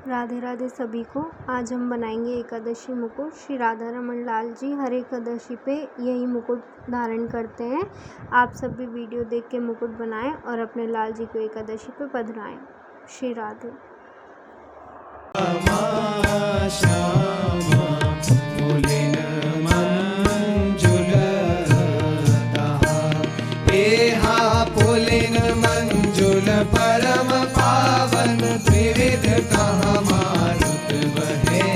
राधे राधे सभी को। आज हम बनाएंगे एकादशी मुकुट। श्री राधा रमन लाल जी हर एकादशी पे यही मुकुट धारण करते हैं। आप सब भी वीडियो देख के मुकुट बनाएं और अपने लाल जी को एकादशी पे पधराएं। श्री राधे। परम पावन त्रिविध कहाँ मारुत बहे,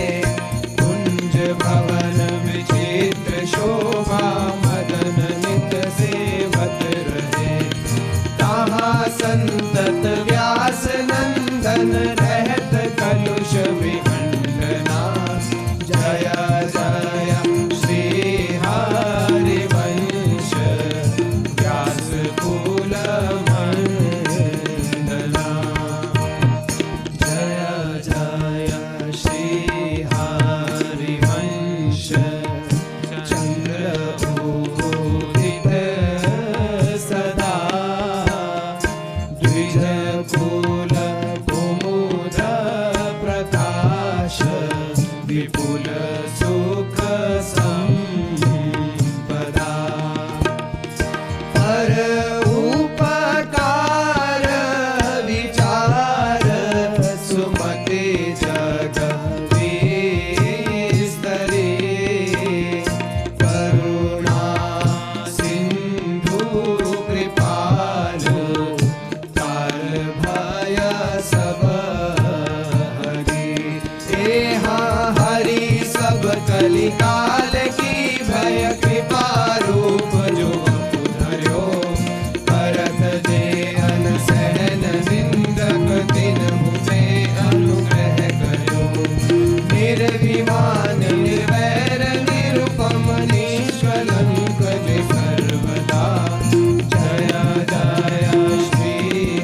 कुंज भवन विचित्र शोभा मदन नित सेवत रहे। तहाँ संतत व्यास नंदन रहत कलुष विखंडना। जय जय श्री हरि वंश व्यास कुल विपुल सुख संपदा। पर उपकार विचार सुमति जग विस्तरे। करुणा सिंधु कृपालु काल भय सब कलिकाल की भय कृपा रूप जो धर्यो। करत दे अन सहन निंदक तिन्हु पे अनुग्रह करो। निर्विमान निर्वैर निरुपम निष्कलंक सर्वदा। जय जय श्री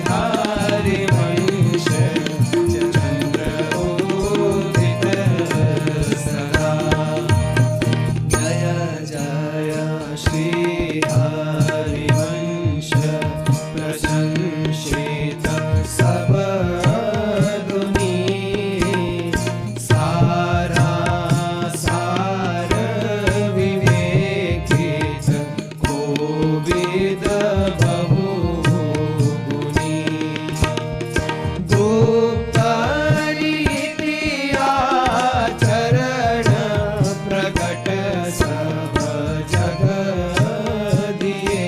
हरि वंश चंद्र उदित सदा। श्री हरि वंश प्रशंसित सब दुनी। सारा सार विवेकित कोविद बहु गुनी। गुप्त रीति आचरण प्रकट सब जग दिए।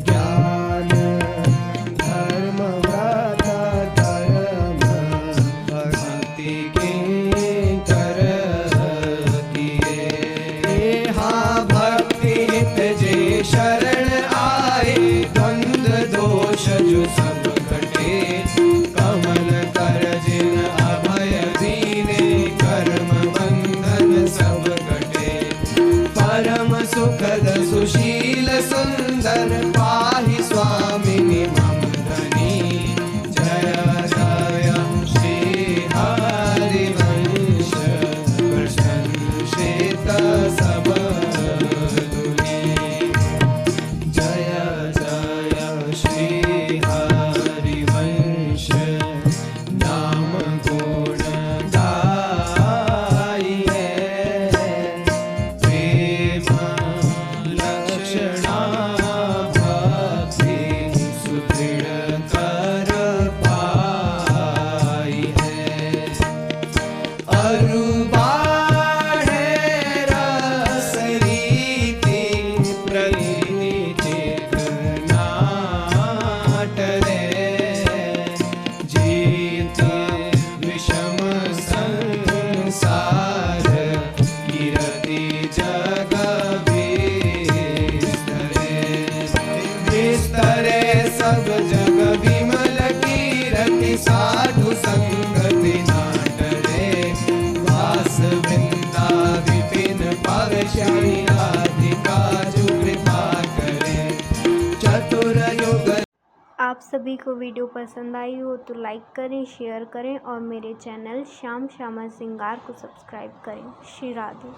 ज्ञान धर्म व्रत धर्म भक्ति किंकर किए। हाँ भक्ति हित जे शरण आए, द्वंद्व दोष जो सब घटे। कमल कर जिन अभय दीने, कर्म बंधन सब कटे। परम सुखद सुशील सुंदर पाहि स्वामिनि मम धनी। जय जय श्री हरि वंश प्रशंसित सब दुनी। जय जय श्री हरि वंश नाम गुण गाइए। प्रेम लक्षणा भक्ति सुदृढ़ कर पाई है। अरुबाढ़े रस रीति प्रलीनि चित नाटरे। जीति विषम संसार कीरति जग विस्तरे। सब जग विमल कीरति साधु संगति नाटरे। वास वृंदा विपिन पावशाणी राधिका जो कृपा करे। चतुर युग। आप सभी को वीडियो पसंद आई हो तो लाइक करें, शेयर करें और मेरे चैनल श्याम श्यामा श्रृंगार को सब्सक्राइब करें। श्री राधे।